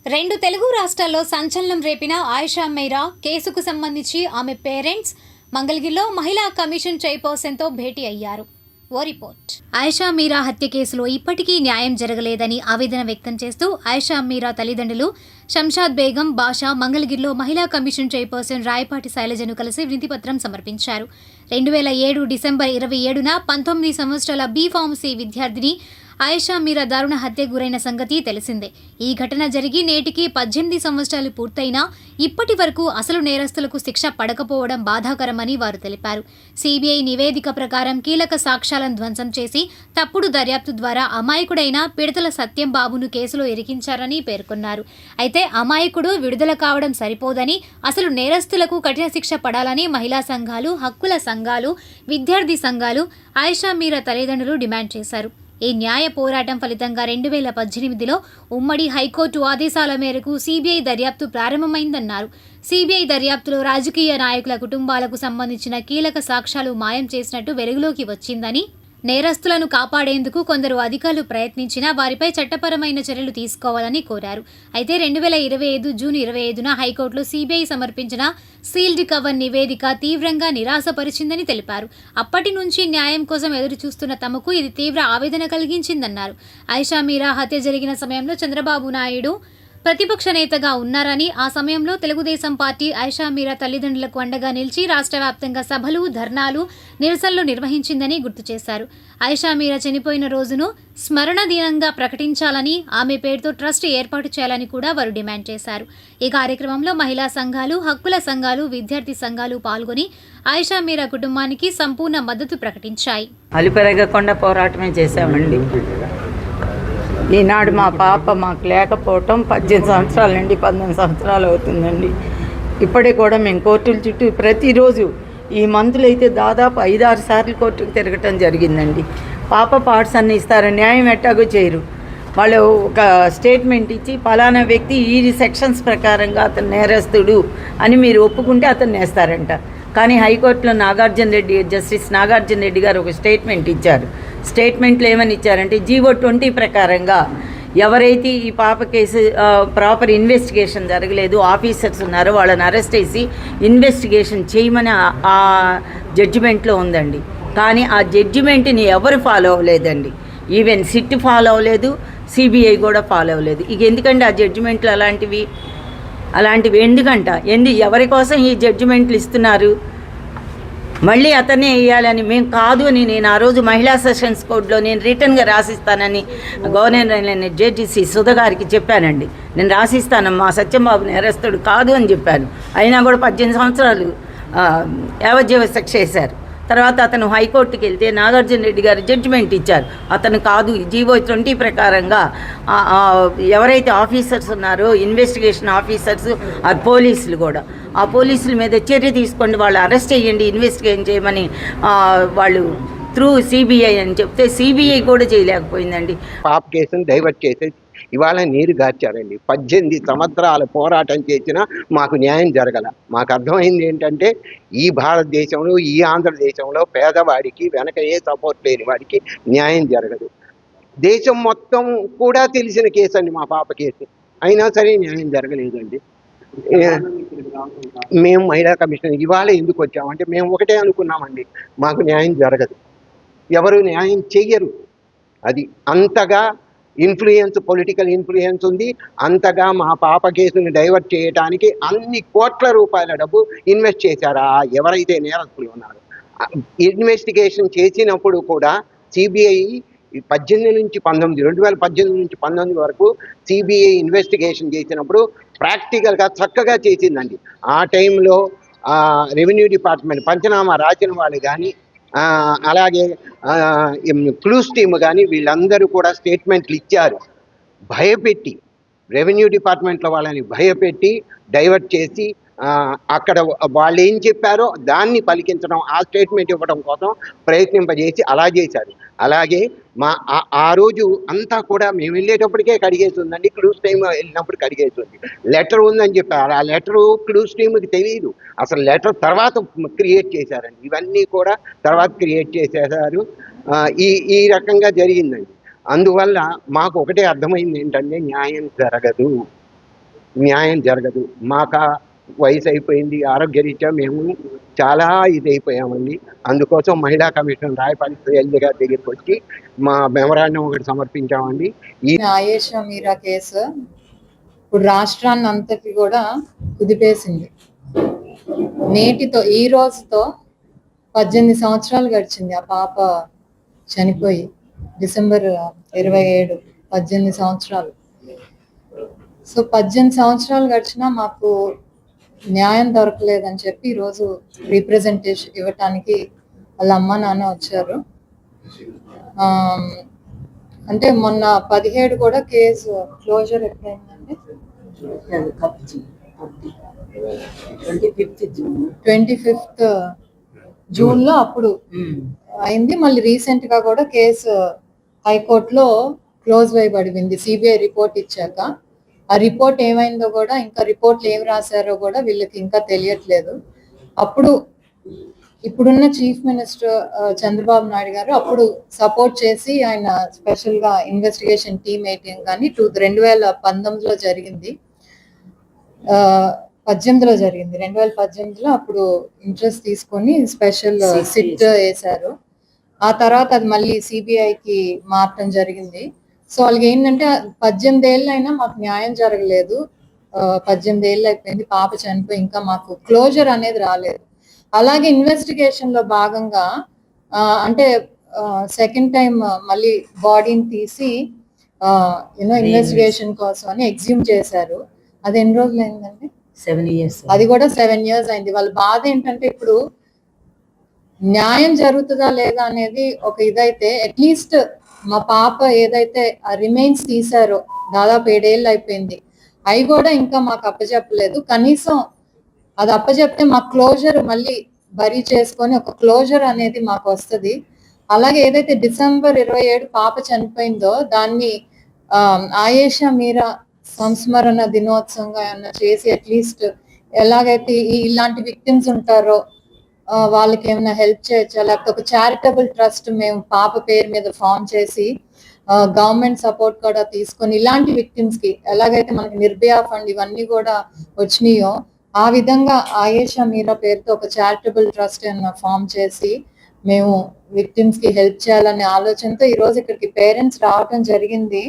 రెండు తెలుగు రాష్ట్రాల్లో సంచలనం రేపిన ఆయిషా మీరా కేసుకు సంబంధించి ఆమె పేరెంట్స్ మంగళగిరిలో మహిళా కమిషన్ చైర్పర్సన్తో భేటీ అయ్యారు. ఓ రిపోర్ట్. ఆయిషా మీరా హత్య కేసులో ఇప్పటికీ న్యాయం జరగలేదని ఆవేదన వ్యక్తం చేస్తూ ఆయిషా మీరా తల్లిదండ్రులు శంషాద్ బేగం బాషా మంగళగిరిలో మహిళా కమిషన్ చైర్పర్సన్ రాయపాటి శైలజను కలిసి వినతిపత్రం సమర్పించారు. 2007 డిసెంబర్ 27న 19 సంవత్సరాల బి ఫార్మసీ విద్యార్థిని ఆయిషా మీరా దారుణ హత్య గురైన సంగతి తెలిసిందే. ఈ ఘటన జరిగి నేటికి 18 సంవత్సరాలు పూర్తయినా ఇప్పటి వరకు అసలు నేరస్తులకు శిక్ష పడకపోవడం బాధాకరమని వారు తెలిపారు. సిబిఐ నివేదిక ప్రకారం కీలక సాక్ష్యాలను ధ్వంసం చేసి తప్పుడు దర్యాప్తు ద్వారా అమాయకుడైన పిడతల సత్యం బాబును కేసులో ఇరికించారని పేర్కొన్నారు. అయితే అమాయకుడు విడుదల కావడం సరిపోదని అసలు నేరస్తులకు కఠిన శిక్ష పడాలని మహిళా సంఘాలు, హక్కుల సంఘాలు, విద్యార్థి సంఘాలు ఆయిషా మీరా తల్లిదండ్రులు డిమాండ్ చేశారు. ఈ న్యాయ పోరాటం ఫలితంగా 2018లో ఉమ్మడి హైకోర్టు ఆదేశాల మేరకు సిబిఐ దర్యాప్తు ప్రారంభమైందన్నారు. సిబిఐ దర్యాప్తులో రాజకీయ నాయకుల కుటుంబాలకు సంబంధించిన కీలక సాక్ష్యాలు మాయం చేసినట్టు వెలుగులోకి వచ్చిందని, నేరస్తులను కాపాడేందుకు కొందరు అధికారులు ప్రయత్నించినా వారిపై చట్టపరమైన చర్యలు తీసుకోవాలని కోరారు. అయితే 2025 జూన్ 25న హైకోర్టులో సిబిఐ సమర్పించిన సీల్డ్ కవర్ నివేదిక తీవ్రంగా నిరాశపరిచిందని తెలిపారు. అప్పటి నుంచి న్యాయం కోసం ఎదురు చూస్తున్న తమకు ఇది తీవ్ర ఆవేదన కలిగించిందన్నారు. ఆయిషా మీరా హత్య జరిగిన సమయంలో చంద్రబాబు నాయుడు ప్రతిపక్ష నేతగా ఉన్నారని, ఆ సమయంలో తెలుగుదేశం పార్టీ ఆయిషా మీరా తల్లిదండ్రులకు అండగా నిలిచి రాష్ట్ర వ్యాప్తంగా సభలు, ధర్నాలు, నిరసనలు నిర్వహించిందని గుర్తు చేశారు. ఆయిషా మీరా చనిపోయిన రోజును స్మరణ దినంగా ప్రకటించాలని, ఆమె పేరుతో ట్రస్ట్ ఏర్పాటు చేయాలని కూడా వారు డిమాండ్ చేశారు. ఈ కార్యక్రమంలో మహిళా సంఘాలు, హక్కుల సంఘాలు, విద్యార్థి సంఘాలు పాల్గొని ఆయిషా మీరా కుటుంబానికి సంపూర్ణ మద్దతు ప్రకటించాయి. అలుపెరగకుండా పోరాటమే చేశామండి. ఈనాడు మా పాప మాకు లేకపోవటం 18 సంవత్సరాల నుండి 19 సంవత్సరాలు అవుతుందండి. ఇప్పటికి కూడా మేము కోర్టుల చుట్టూ ప్రతిరోజు ఈ మంత్లో అయితే దాదాపు 5-6 సార్లు కోర్టుకు తిరగటం జరిగిందండి. పాప పార్ట్స్ అన్నీ ఇస్తారు, న్యాయం ఎట్టాగో చేయరు. వాళ్ళు ఒక స్టేట్మెంట్ ఇచ్చి పలానా వ్యక్తి ఈ సెక్షన్స్ ప్రకారంగా అతను నేరస్తుడు అని మీరు ఒప్పుకుంటే అతను నేస్తారంట. కానీ హైకోర్టులో జస్టిస్ నాగార్జున రెడ్డి గారు ఒక స్టేట్మెంట్ ఇచ్చారు. స్టేట్మెంట్లో ఏమని ఇచ్చారంటే జీవో 20 ప్రకారంగా ఎవరైతే ఈ పాప కేసు ప్రాపర్ ఇన్వెస్టిగేషన్ జరగలేదు, ఆఫీసర్స్ ఉన్నారో వాళ్ళని అరెస్ట్ చేసి ఇన్వెస్టిగేషన్ చేయమని ఆ జడ్జిమెంట్లో ఉందండి. కానీ ఆ జడ్జిమెంట్ని ఎవరు ఫాలో అవ్వలేదండి. ఈవెన్ సిట్ ఫాలో అవ్వలేదు, సిబిఐ కూడా ఫాలో అవ్వలేదు. ఇక ఎందుకంటే ఆ జడ్జిమెంట్లు అలాంటివి ఎవరి కోసం ఈ జడ్జిమెంట్లు ఇస్తున్నారు? మళ్ళీ అతనే వేయాలని మేము కాదు అని నేను ఆ రోజు మహిళా సెషన్స్ కోర్టులో నేను రిటర్న్గా రాసిస్తానని గవర్నర్ జడ్జి సుధ గారికి చెప్పానండి. నేను రాసిస్తాను, మా సత్యంబాబు నేరస్తుడు కాదు అని చెప్పాను. అయినా కూడా 18 సంవత్సరాలు యావజ్జీవ శిక్ష వేశారు. తర్వాత అతను హైకోర్టుకి వెళ్తే నాగార్జున రెడ్డి గారు జడ్జిమెంట్ ఇచ్చారు, అతను కాదు, జీవో 20 ప్రకారంగా ఎవరైతే ఆఫీసర్స్ ఉన్నారో ఇన్వెస్టిగేషన్ ఆఫీసర్స్ ఆ పోలీసులు కూడా ఆ పోలీసుల మీద చర్య తీసుకోండి, వాళ్ళు అరెస్ట్ చేయండి, ఇన్వెస్టిగేషన్ చేయమని వాళ్ళు త్రూ సిబిఐ అని చెప్తే సిబిఐ కూడా చేయలేకపోయిందండి. పాప కేసును డైవర్ట్ చేసి ఇవాళ నీరు గార్చారండి. 18 సంవత్సరాల పోరాటం చేసినా మాకు న్యాయం జరగల. మాకు అర్థమైంది ఏంటంటే ఈ భారతదేశంలో, ఈ ఆంధ్రదేశంలో పేదవాడికి వెనక ఏ సపోర్ట్ లేని వాడికి న్యాయం జరగదు. దేశం మొత్తం కూడా తెలిసిన కేసు అండి మా పాప కేసు, అయినా సరే న్యాయం జరగలేదండి. మేము మహిళా కమిషన్ ఇవాళ ఎందుకు వచ్చామంటే మేము ఒకటే అనుకున్నామండి, మాకు న్యాయం జరగదు, ఎవరు న్యాయం చెయ్యరు. అది అంతగా పొలిటికల్ ఇన్ఫ్లుయెన్స్ ఉంది. అంతగా మా పాప కేసుని డైవర్ట్ చేయడానికి అన్ని కోట్ల రూపాయల డబ్బు ఇన్వెస్ట్ చేశారు ఎవరైతే నేరస్తులు ఉన్నారో. ఇన్వెస్టిగేషన్ చేసినప్పుడు కూడా సిబిఐ 2018 నుంచి 19 వరకు సిబిఐ ఇన్వెస్టిగేషన్ చేసినప్పుడు ప్రాక్టికల్గా చక్కగా చేసిందండి. ఆ టైంలో రెవెన్యూ డిపార్ట్మెంట్ పంచనామా రాసిన వాళ్ళు కానీ, అలాగే క్లూస్ టీమ్ కానీ వీళ్ళందరూ కూడా స్టేట్మెంట్లు ఇచ్చారు. భయపెట్టి రెవెన్యూ డిపార్ట్మెంట్లో వాళ్ళని భయపెట్టి డైవర్ట్ చేసి అక్కడ వాళ్ళు ఏం చెప్పారో దాన్ని పలికించడం, ఆ స్టేట్మెంట్ ఇవ్వడం కోసం ప్రయత్నింపజేసి అలా చేశారు. అలాగే ఆ రోజు అంతా కూడా మేము వెళ్ళేటప్పటికే కడిగేస్తుందండి, క్లూస్ టీమ్ వెళ్ళినప్పుడు కడిగేస్తుంది. లెటర్ ఉందని చెప్పారు, ఆ లెటరు క్లూస్ టీమ్కి తెలియదు. అసలు లెటర్ తర్వాత క్రియేట్ చేశారండి. ఇవన్నీ కూడా తర్వాత క్రియేట్ చేసేసారు. ఈ రకంగా జరిగిందండి. అందువల్ల మాకు ఒకటే అర్థమైంది ఏంటంటే న్యాయం జరగదు. న్యాయం జరగదు. మాకు వయసు అయిపోయింది, ఆరోగ్యరీత్యా మేము చాలా ఇదైపోయామండి. అందుకోసం మహిళా కమిషన్ రాయపాటి శైలజ గారి దగ్గరికి వచ్చి మా మెమరాండం ఒకటి సమర్పించామండి. ఆయేషా మీరా కేసు ఇప్పుడు రాష్ట్రాన్ని అంతటి కూడా కుదిపేసింది. నేటితో ఈ రోజుతో 18 సంవత్సరాలు గడిచింది ఆ పాప చనిపోయి. డిసెంబర్ 27 18 సంవత్సరాలు. సో 18 సంవత్సరాలు గడిచినా మాకు న్యాయం దొరకలేదని చెప్పి ఈరోజు రీప్రజెంటేషన్ ఇవ్వటానికి వాళ్ళ అమ్మ నాన్న వచ్చారు. అంటే మొన్న 17 కూడా కేసు క్లోజర్ ఎప్పుడైందండి? 25th జూన్లో అప్పుడు అయింది. మళ్ళీ రీసెంట్ గా కూడా కేసు హైకోర్టులో క్లోజ్ వేయబడింది సిబిఐ రిపోర్ట్ ఇచ్చాక. ఆ రిపోర్ట్ ఏమైందో కూడా, ఇంకా రిపోర్ట్లు ఏం రాశారో కూడా వీళ్ళకి ఇంకా తెలియట్లేదు. అప్పుడు ఇప్పుడున్న చీఫ్ మినిస్టర్ చంద్రబాబు నాయుడు గారు అప్పుడు సపోర్ట్ చేసి ఆయన స్పెషల్ గా ఇన్వెస్టిగేషన్ టీమ్ వేయటం కానీ 2019లో జరిగింది. 18లో జరిగింది. 2018లో అప్పుడు ఇంట్రెస్ట్ తీసుకొని స్పెషల్ సిట్ వేశారు. ఆ తర్వాత అది మళ్ళీ సిబిఐకి మార్చడం జరిగింది. సో వాళ్ళకి ఏంటంటే 18 ఏళ్ళు అయినా మాకు న్యాయం జరగలేదు. 18 ఏళ్ళు అయిపోయింది, పాప చనిపోయి ఇంకా మాకు క్లోజర్ అనేది రాలేదు. అలాగే ఇన్వెస్టిగేషన్ లో భాగంగా అంటే సెకండ్ టైం మళ్ళీ బాడీని తీసి ఇన్వెస్టిగేషన్ కోసం అని ఎగ్జ్యూమ్ చేశారు. అది ఎన్ని రోజులు అయిందండి? 7 years. అది కూడా 7 years అయింది. వాళ్ళ బాధ ఏంటంటే ఇప్పుడు న్యాయం జరుగుతుందా లేదా అనేది ఒక ఇదైతే, అట్లీస్ట్ మా పాప ఏదైతే ఆ రిమైన్స్ తీసారో దాదాపు 7 ఏళ్ళు అయిపోయింది, అవి కూడా ఇంకా మాకు అప్పచెప్పలేదు. కనీసం అది అప్పచెప్తే మా క్లోజర్ మళ్ళీ బరీ చేసుకొని ఒక క్లోజర్ అనేది మాకు వస్తుంది. అలాగే ఏదైతే డిసెంబర్ 27 పాప చనిపోయిందో దాన్ని ఆయేషా మీరా సంస్మరణ దినోత్సవంగా ఏమన్నా చేసి అట్లీస్ట్ ఎలాగైతే ఇలాంటి విక్టిమ్స్ ఉంటారో వాళ్ళకి ఏమైనా హెల్ప్ చేయొచ్చా, లేకపోతే ఒక చారిటబుల్ ట్రస్ట్ మేము పాప పేరు మీద ఫామ్ చేసి గవర్నమెంట్ సపోర్ట్ కూడా తీసుకొని ఇలాంటి విక్టిమ్స్ కి ఎలాగైతే మనకి నిర్భయ ఫండ్ ఇవన్నీ కూడా వచ్చినాయో ఆ విధంగా ఆయేషా మీరా పేరుతో ఒక చారిటబుల్ ట్రస్ట్ ఏమైనా ఫామ్ చేసి మేము విక్టిమ్స్ కి హెల్ప్ చేయాలనే ఆలోచనతో ఈ రోజు ఇక్కడికి పేరెంట్స్ రావటం జరిగింది.